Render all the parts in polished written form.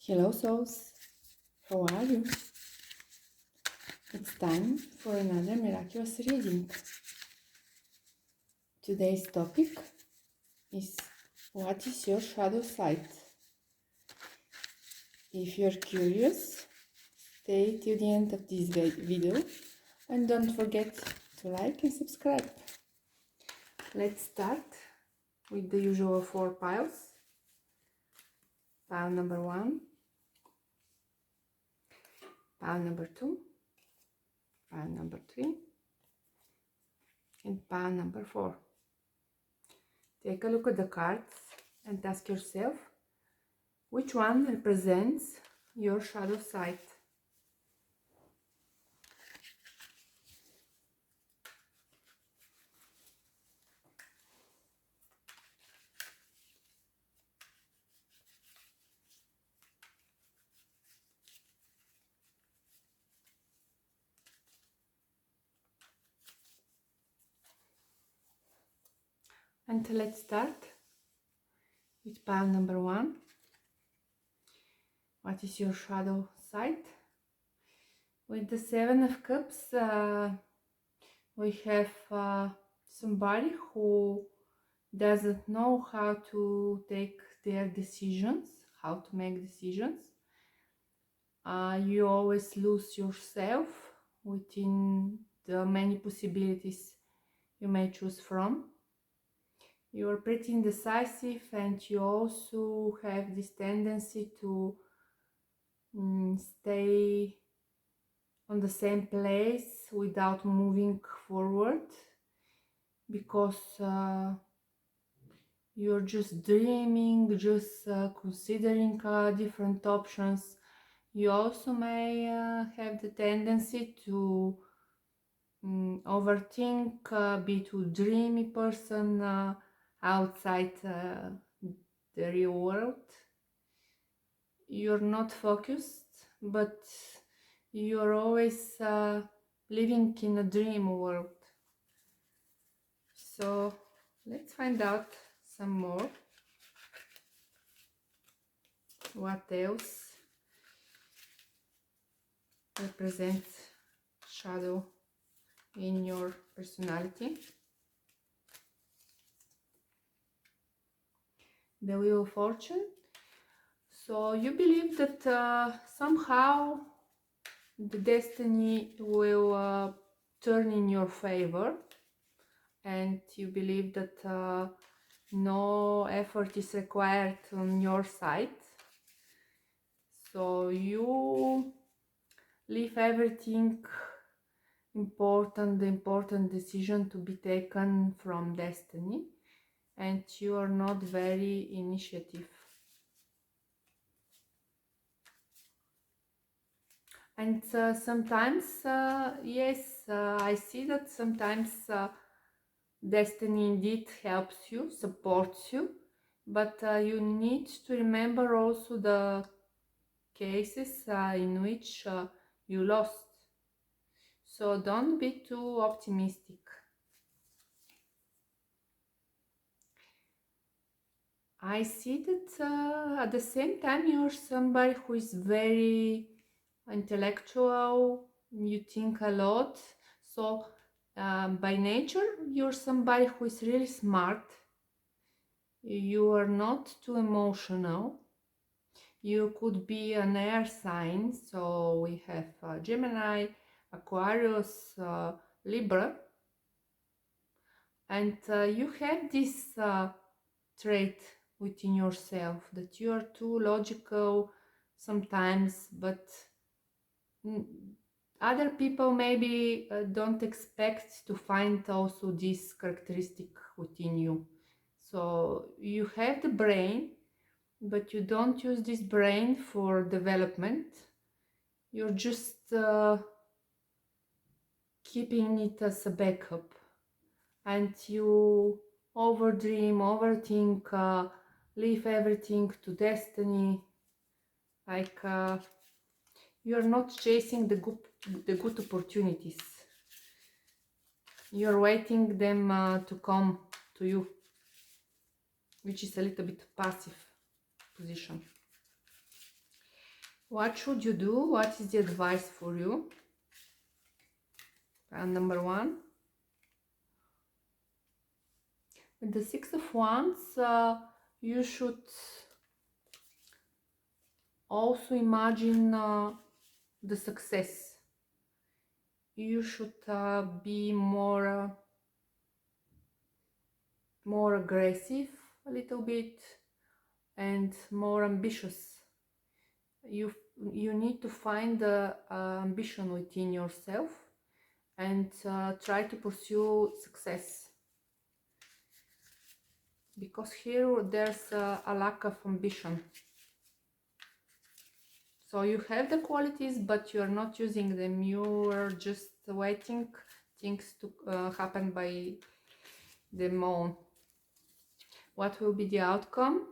Hello souls, how are you? It's time for another miraculous reading. Today's topic is what is your shadow side? If you're curious, stay till the end of this video and don't forget to like and subscribe. Let's start with the usual 4 piles. Pile number 1, pile number 2, pile number 3, and pile number 4. Take a look at the cards and ask yourself which one represents your shadow side. And let's start with pile number 1. What is your shadow side? With the 7 of Cups, we have somebody who doesn't know how to take their decisions, how to make decisions. You always lose yourself within the many possibilities you may choose from. You are pretty indecisive, and you also have this tendency to stay on the same place without moving forward, because you're just dreaming, just considering different options. You also may have the tendency to overthink, be too dreamy person outside the real world. You're not focused, but you're always living in a dream world. So let's find out some more. What else represents shadow in your personality? The Wheel of Fortune. So you believe that somehow the destiny will turn in your favor, and you believe that no effort is required on your side. So you leave everything the important decision to be taken from destiny, and you are not very initiative. And sometimes, yes, I see that sometimes destiny indeed helps you, supports you, but you need to remember also the cases in which you lost. So don't be too optimistic. I see that at the same time you're somebody who is very intellectual, you think a lot. So by nature you're somebody who is really smart. You are not too emotional. You could be an air sign, so we have Gemini, Aquarius, Libra, and you have this trait within yourself that you are too logical sometimes, but other people maybe don't expect to find also this characteristic within you. So you have the brain, but you don't use this brain for development. You're just keeping it as a backup, and you overdream, overthink, leave everything to destiny. Like you're not chasing the good opportunities. You're waiting them to come to you, which is a little bit passive position. What should you do? What is the advice for you? And number 1. With the 6 of Wands, you should also imagine the success. You should be more aggressive a little bit and more ambitious. You need to find the ambition within yourself and try to pursue success, because here there's a lack of ambition. So you have the qualities, but you are not using them. You are just waiting things to happen by them own. What will be the outcome?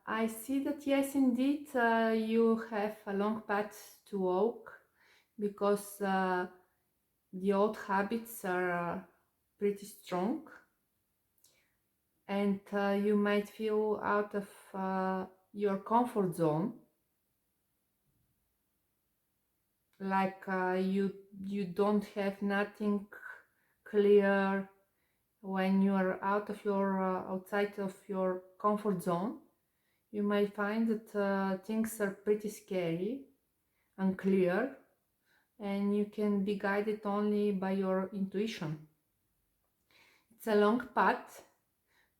I see that yes, indeed, you have a long path to walk, because the old habits are pretty strong, and you might feel out of your comfort zone, like you don't have nothing clear. When you are out of your outside of your comfort zone, you might find that things are pretty scary, unclear, and you can be guided only by your intuition. It's a long path,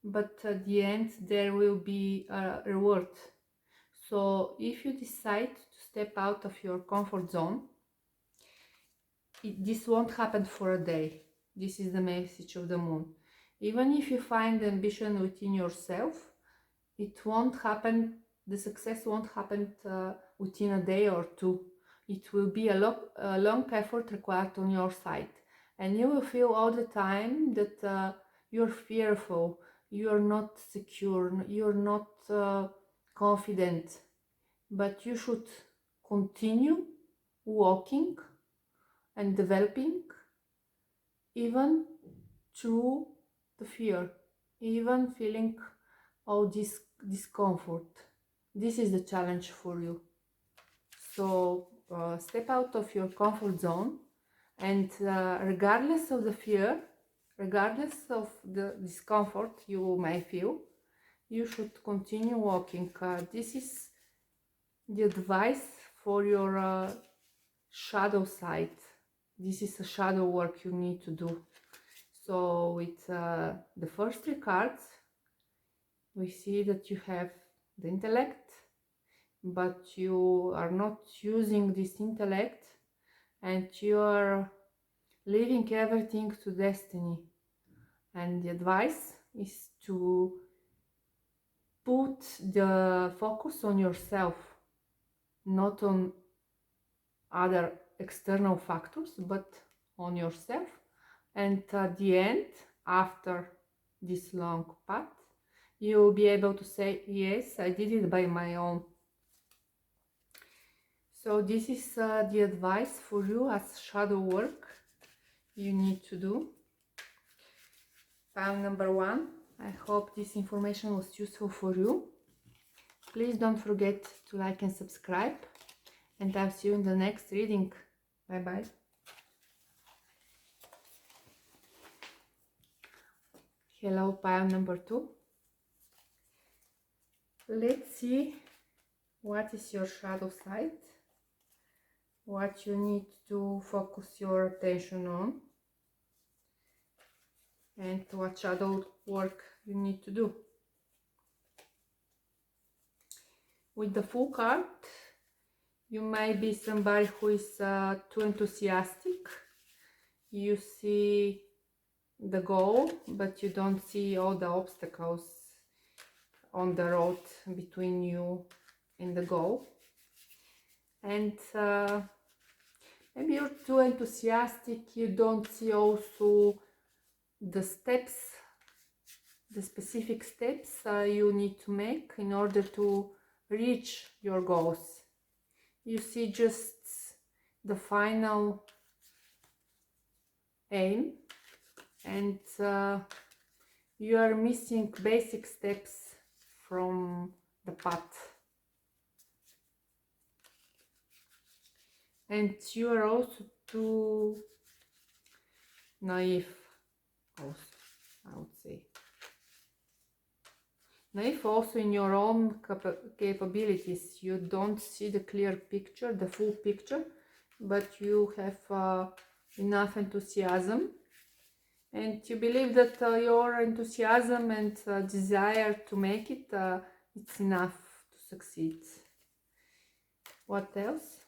but at the end there will be a reward. So if you decide to step out of your comfort zone, this won't happen for a day. This is the message of the moon. Even if you find ambition within yourself, it won't happen, the success won't happen within a day or two. It will be a long effort required on your side, and you will feel all the time that you're fearful, you're not secure, you're not confident. But you should continue walking and developing even through the fear, even feeling all this discomfort. This is the challenge for you. So step out of your comfort zone, and regardless of the fear, regardless of the discomfort you may feel, you should continue walking. This is the advice for your shadow side. This is a shadow work you need to do. So with the first 3 cards, we see that you have the intellect, but you are not using this intellect, and you are leaving everything to destiny. And the advice is to put the focus on yourself, not on other external factors, but on yourself. And at the end, after this long path, you will be able to say, yes, I did it by my own. So this is the advice for you as shadow work you need to do. Pile number 1. I hope this information was useful for you. Please don't forget to like and subscribe, and I'll see you in the next reading. Bye bye. Hello, pile number 2. Let's see what is your shadow side, what you need to focus your attention on, and what shadow work you need to do. With the Fool card, you might be somebody who is too enthusiastic. You see the goal, but you don't see all the obstacles on the road between you and the goal. And maybe you're too enthusiastic, you don't see also the steps, the specific steps you need to make in order to reach your goals. You see just the final aim, and you are missing basic steps from the path. and you are also too naive, also, I would say. Naive also in your own capabilities. You don't see the clear picture, the full picture, but you have enough enthusiasm, and you believe that your enthusiasm and desire to make it, it's enough to succeed. What else?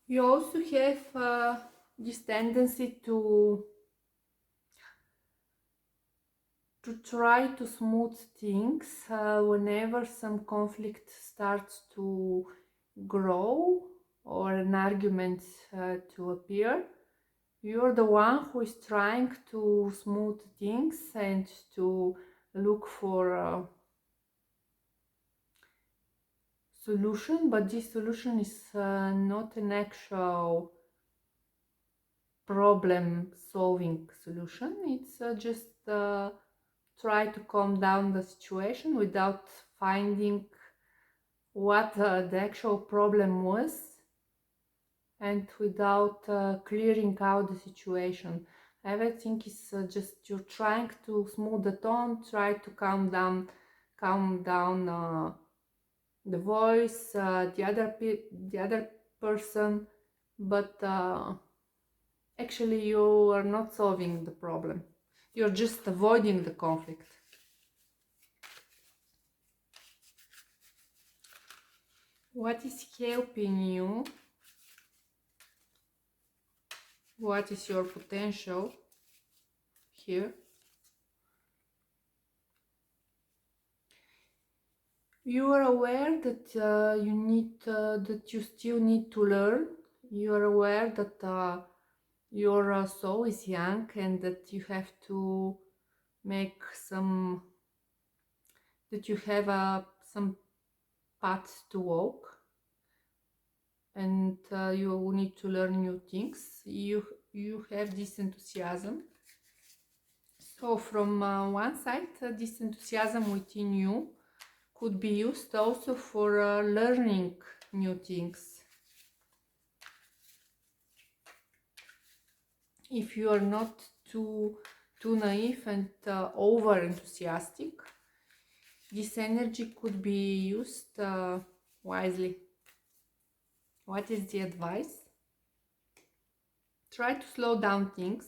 You also have this tendency to try to smooth things whenever some conflict starts to grow or an argument to appear. You're the one who is trying to smooth things and to look for a solution, but this solution is not an actual problem solving solution. It's just try to calm down the situation without finding what the actual problem was, and without clearing out the situation. Everything is just you're trying to smooth the tone, try to calm down the voice, the other person, but actually you are not solving the problem. You're just avoiding the conflict. What is helping you? What is your potential here? You are aware that that you still need to learn. You are aware that your soul is young and that you have to make that you have some paths to walk, and you need to learn new things. You have this enthusiasm. So from one side, this enthusiasm within you could be used also for learning new things. If you are not too naive and over enthusiastic, this energy could be used wisely. What is the advice? Try to slow down things.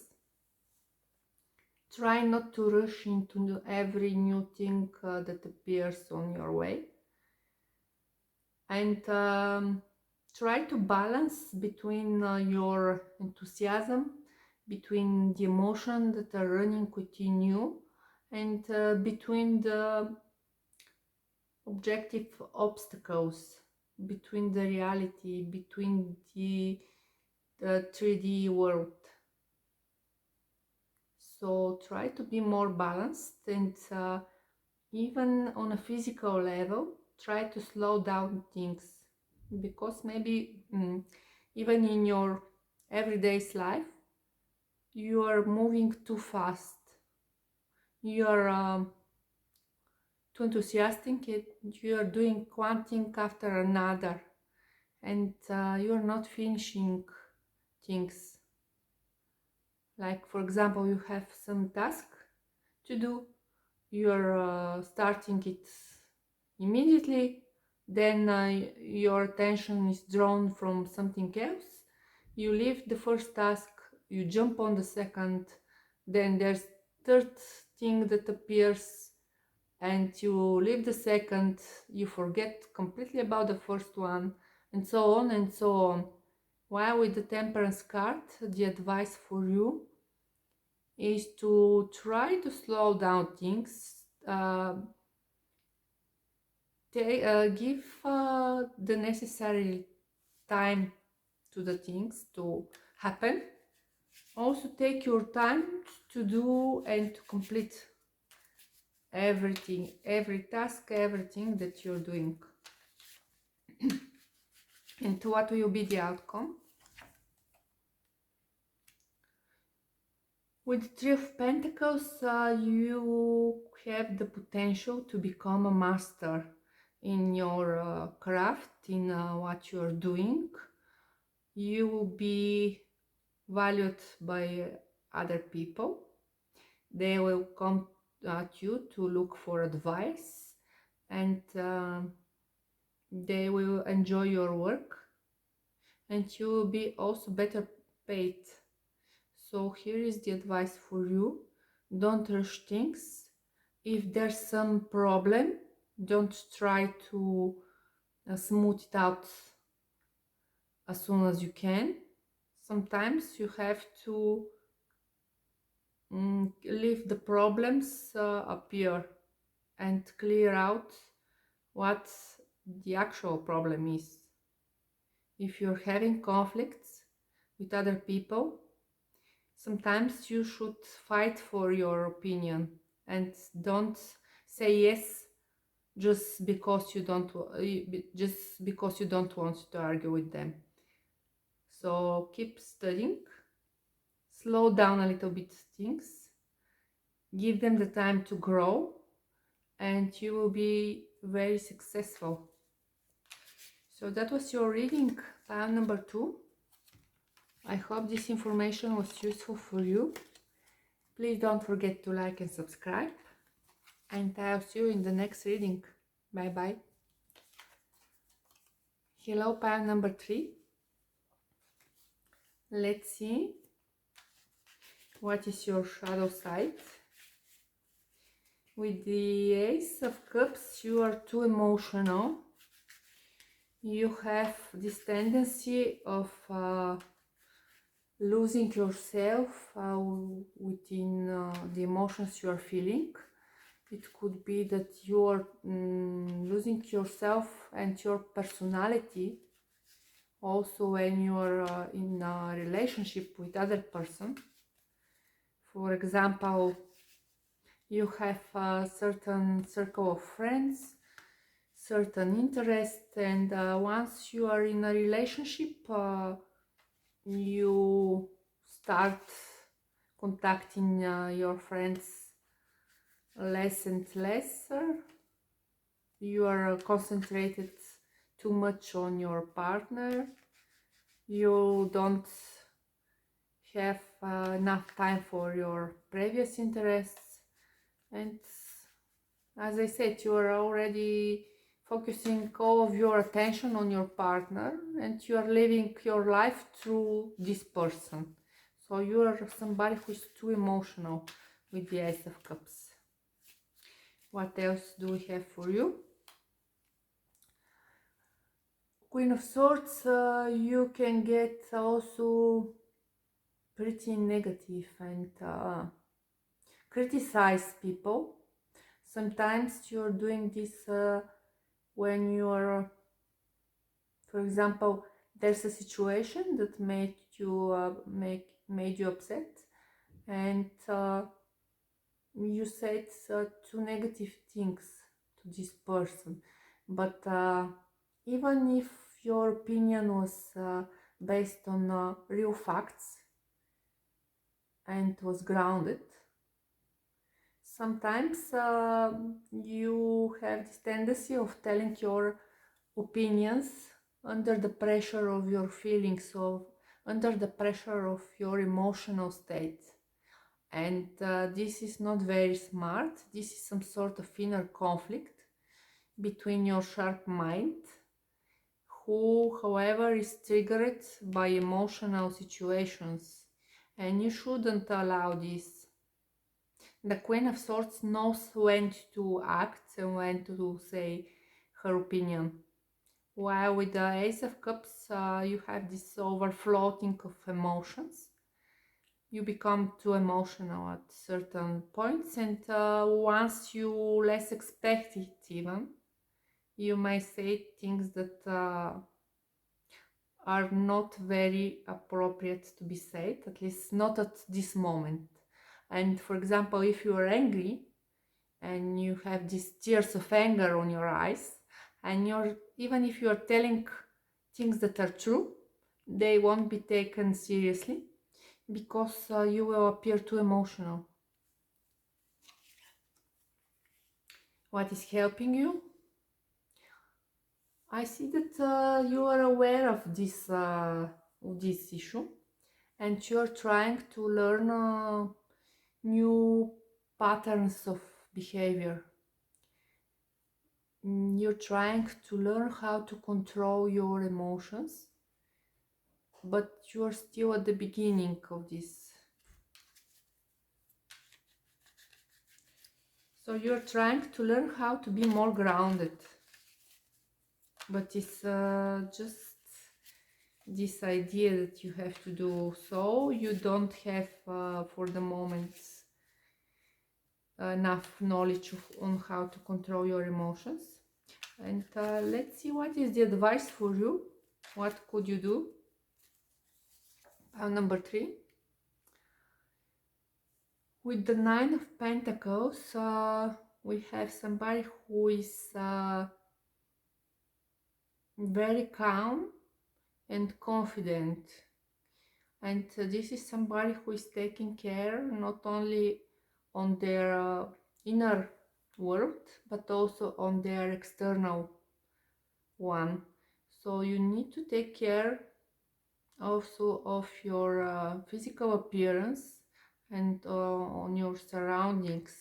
Try not to rush into every new thing that appears on your way. And try to balance between your enthusiasm, between the emotion that are running within you, and between the objective obstacles, between the reality, between the 3D world. So try to be more balanced, and even on a physical level, try to slow down things, because maybe even in your everyday life you are moving too fast, you are too enthusiastic, you are doing one thing after another, and you are not finishing things. Like, for example, you have some task to do, you're starting it immediately, then your attention is drawn from something else, you leave the first task, you jump on the second, then there's third thing that appears, and you leave the second, you forget completely about the first one, and so on and so on. While with the temperance card, the advice for you is to try to slow down things, give the necessary time to the things to happen. Also take your time to do and to complete everything, every task, everything that you're doing. And what will be the outcome? With the Three of Pentacles, you have the potential to become a master. in your craft, in what you're doing. You will be valued by other people. They will come at you to look for advice, and they will enjoy your work, and you will be also better paid. So here is the advice for you: don't rush things. If there's some problem, don't try to smooth it out as soon as you can. Sometimes you have to leave the problems appear and clear out what the actual problem is. If you're having conflicts with other people, sometimes you should fight for your opinion and don't say yes just because you don't want to argue with them. So keep studying, slow down a little bit things, give them the time to grow, and you will be very successful. So that was your reading, pile number 2. I hope this information was useful for you. Please don't forget to like and subscribe, and I'll see you in the next reading. Bye bye. Hello, pile number 3. Let's see what is your shadow side. With the Ace of Cups, you are too emotional. You have this tendency of losing yourself within the emotions you are feeling. It could be that you are losing yourself and your personality also when you are in a relationship with other person. For example, you have a certain circle of friends, certain interest, and once you are in a relationship, you start contacting your friends less and less. You are concentrated too much on your partner. You don't have enough time for your previous interests, and as I said, you are already focusing all of your attention on your partner, and you are living your life through this person. So you are somebody who is too emotional with the Ace of Cups. What else do we have for you? Queen of Swords, you can get also pretty negative and criticize people. Sometimes you're doing this when you're, for example, there's a situation that made you upset, and you said two negative things to this person, but even if your opinion was based on real facts and was grounded, sometimes you have this tendency of telling your opinions under the pressure of your feelings, or under the pressure of your emotional state. And this is not very smart. This is some sort of inner conflict between your sharp mind, who, however, is triggered by emotional situations, and you shouldn't allow this. The Queen of Swords knows when to act and when to say her opinion, while with the Ace of Cups you have this overflowing of emotions. You become too emotional at certain points, and once you less expect it, even you may say things that are not very appropriate to be said, at least not at this moment. And for example, if you are angry and you have these tears of anger on your eyes, and even if you are telling things that are true, they won't be taken seriously, because you will appear too emotional. What is helping you? I see that you are aware of this issue, and you are trying to learn new patterns of behavior. You're trying to learn how to control your emotions, but you're still at the beginning of this. So you're trying to learn how to be more grounded, but it's just this idea that you have to do so. You don't have for the moment enough knowledge on how to control your emotions. And let's see what is the advice for you. What could you do? Number 3. With the Nine of Pentacles, we have somebody who is very calm and confident. And this is somebody who is taking care not only on their inner world, but also on their external one. So you need to take care also of your physical appearance and on your surroundings.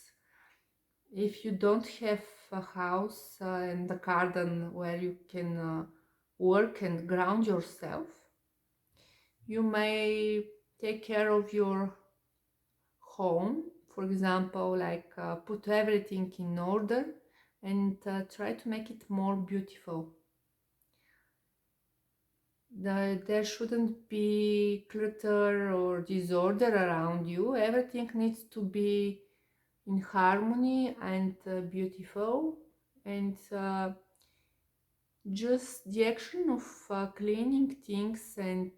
If you don't have a house and a garden where you can work and ground yourself, you may take care of your home, for example, like put everything in order and try to make it more beautiful. There shouldn't be clutter or disorder around you. Everything needs to be in harmony and beautiful, and just the action of cleaning things and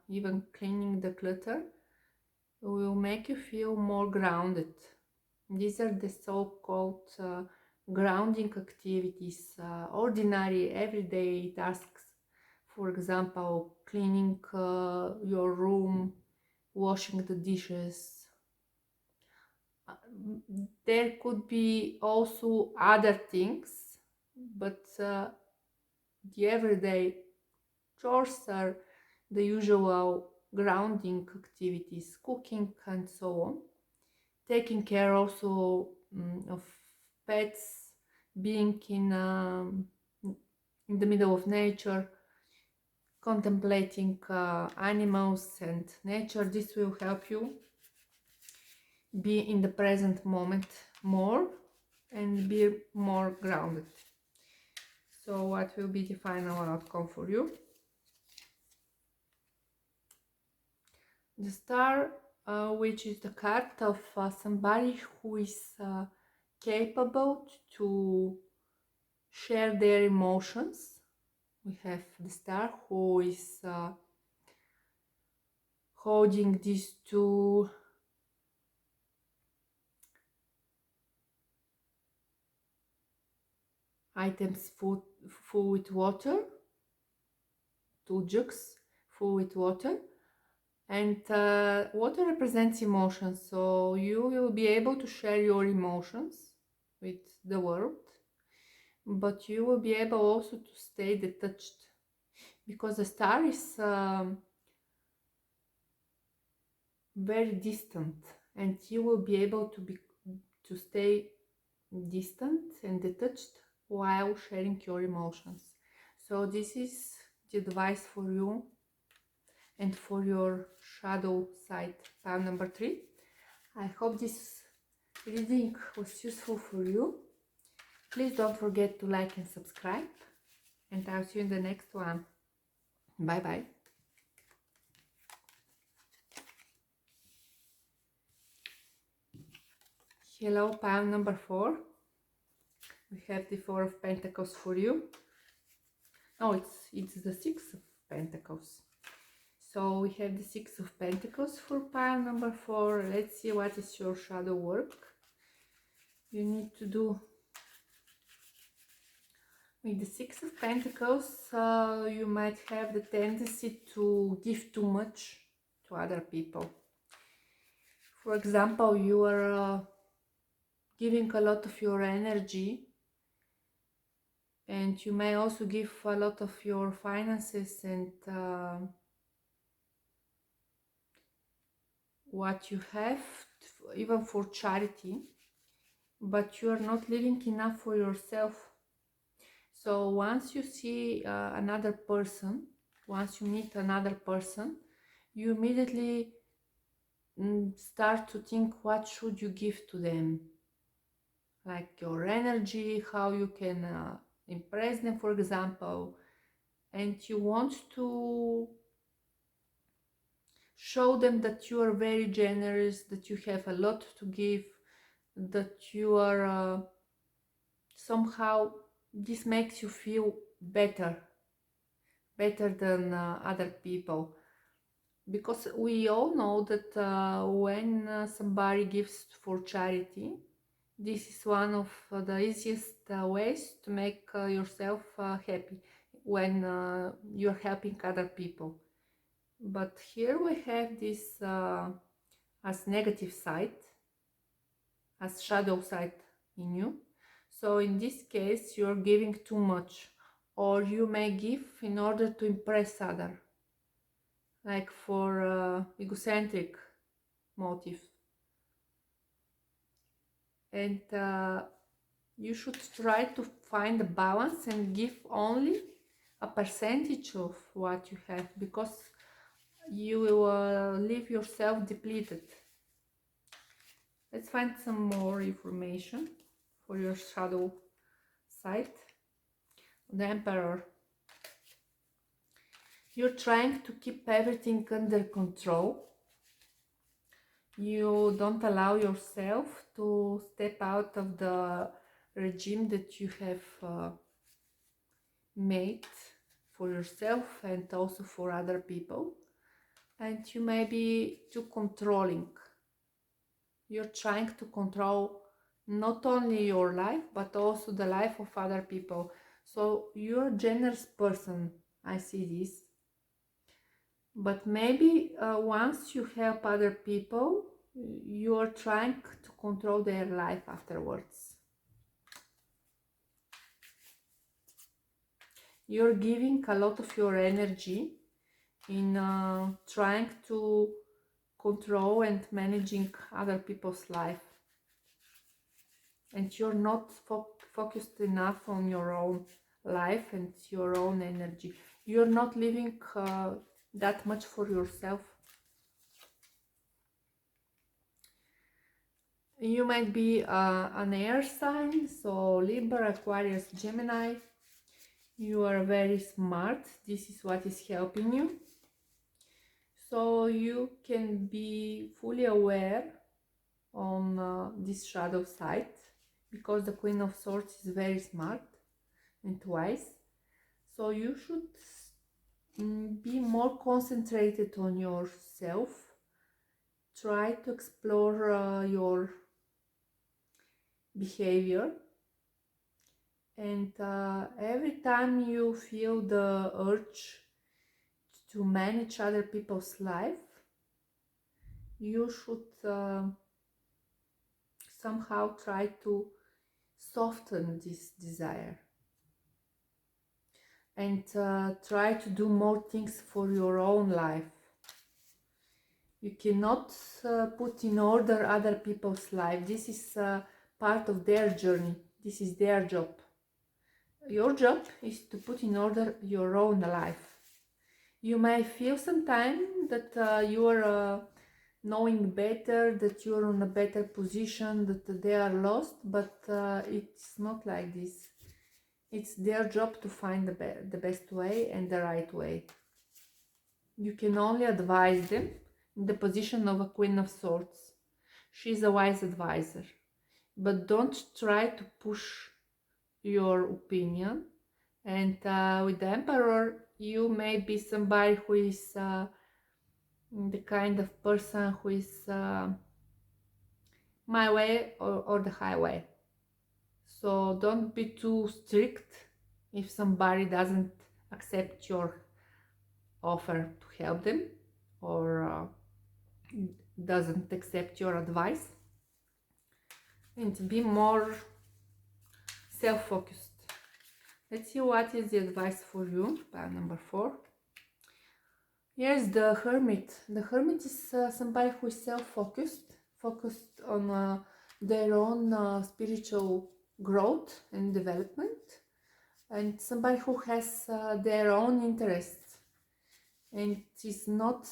even cleaning the clutter will make you feel more grounded. These are the so-called grounding activities, ordinary everyday tasks. For example, cleaning your room, washing the dishes. There could be also other things, but the everyday chores are the usual grounding activities, cooking and so on. Taking care also of pets, being in the middle of nature, contemplating animals and nature. This will help you be in the present moment more and be more grounded. So what will be the final outcome for you? The Star, which is the card of somebody who is capable to share their emotions. We have the Star who is holding these two items full with water, 2 jugs full with water, and water represents emotions, so you will be able to share your emotions with the world, but you will be able also to stay detached, because the Star is very distant, and you will be able to stay distant and detached while sharing your emotions. So this is the advice for you and for your shadow side, pile number 3. I hope this reading was useful for you. Please don't forget to like and subscribe, and I'll see you in the next one. Bye bye. Hello, pile number 4. We have the 4 of Pentacles for you. No, it's the 6 of Pentacles. So we have the 6 of Pentacles for pile number 4. Let's see what is your shadow work you need to do. With the 6 of Pentacles, you might have the tendency to give too much to other people. For example, you are giving a lot of your energy and you may also give a lot of your finances and what you have, even for charity, but you are not living enough for yourself. So once you see another person, once you meet another person, you immediately start to think what should you give to them, like your energy, how you can impress them, for example, and you want to show them that you are very generous, that you have a lot to give, that you are somehow, this makes you feel better than other people, because we all know that when somebody gives for charity, this is one of the easiest ways to make yourself happy when you're helping other people. But here we have this as negative side, as shadow side in you. So in this case, you're giving too much, or you may give in order to impress other, like for egocentric motive. And you should try to find a balance and give only a percentage of what you have, because you will leave yourself depleted. Let's find some more information for your shadow side. The Emperor. You're trying to keep everything under control. You don't allow yourself to step out of the regime that you have made for yourself and also for other people. And you may be too controlling. You're trying to control not only your life but also the life of other people. So you're a generous person, I see this. But maybe once you help other people, you are trying to control their life afterwards. You're giving a lot of your energy in trying to control and managing other people's life, and you're not focused enough on your own life and your own energy. You're not living that much for yourself. You might be an air sign, so Libra, Aquarius, Gemini. You are very smart. This is what is helping you. So you can be fully aware on this shadow side, because the Queen of Swords is very smart and wise. So you should be more concentrated on yourself. Try to explore your behavior, and every time you feel the urge to manage other people's life, you should somehow try to soften this desire and try to do more things for your own life. You cannot put in order other people's life. This is part of their journey. This is their job. Your job is to put in order your own life. You may feel sometimes that you are knowing better, that you are in a better position, that they are lost, but it's not like this. It's their job to find the best way and the right way. You can only advise them in the position of a Queen of Swords. She's a wise advisor, but don't try to push your opinion. And with the Emperor, you may be somebody who is the kind of person who is my way or the highway. So don't be too strict if somebody doesn't accept your offer to help them, or doesn't accept your advice, and be more self-focused. Let's see what is the advice for you. Pile number 4. Here's the Hermit. The Hermit is somebody who is self-focused, focused on their own spiritual growth and development, and somebody who has their own interests and is not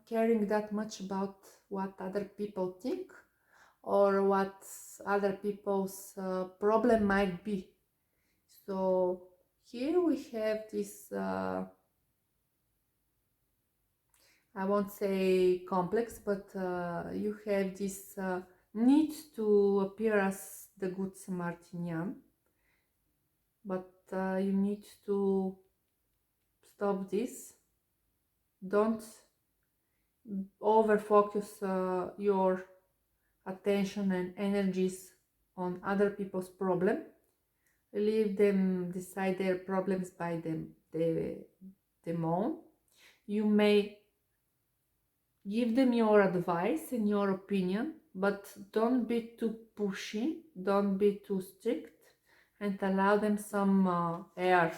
caring that much about what other people think or what other people's problem might be. So here we have this I won't say complex, but you have this need to appear as the good Samaritan, but you need to stop this. Don't over focus your attention and energies on other people's problem. Leave them decide their problems by them own. You may give them your advice and your opinion, but don't be too pushy, don't be too strict, and allow them some air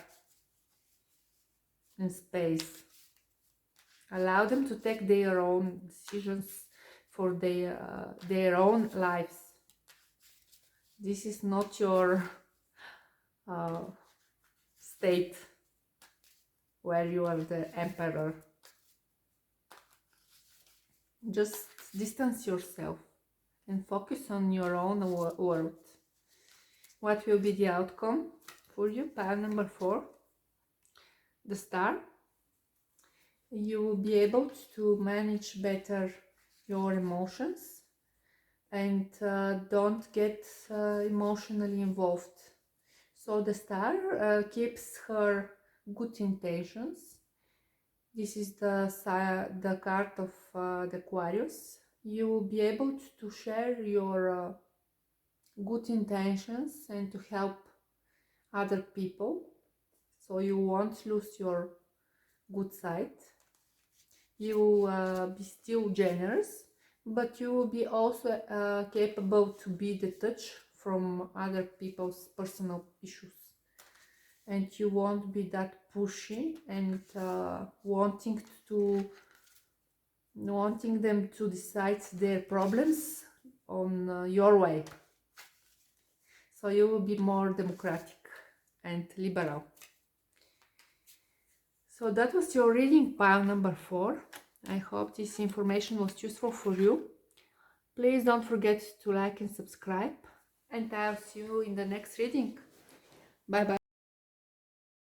and space. Allow them to take their own decisions for their own lives. This is not your state where you are the emperor. Just distance yourself and focus on your own world. What will be the outcome for you? Pile number 4, the Star. You will be able to manage better your emotions and don't get emotionally involved. So the Star keeps her good intentions. This is the card of the Aquarius. You will be able to share your good intentions and to help other people. So you won't lose your good side. You will be still generous, but you will be also capable to be detached from other people's personal issues. And you won't be that pushy and wanting them to decide their problems on your way. So you will be more democratic and liberal. So that was your reading, pile number 4. I hope this information was useful for you. Please don't forget to like and subscribe, and I'll see you in the next reading. Bye bye.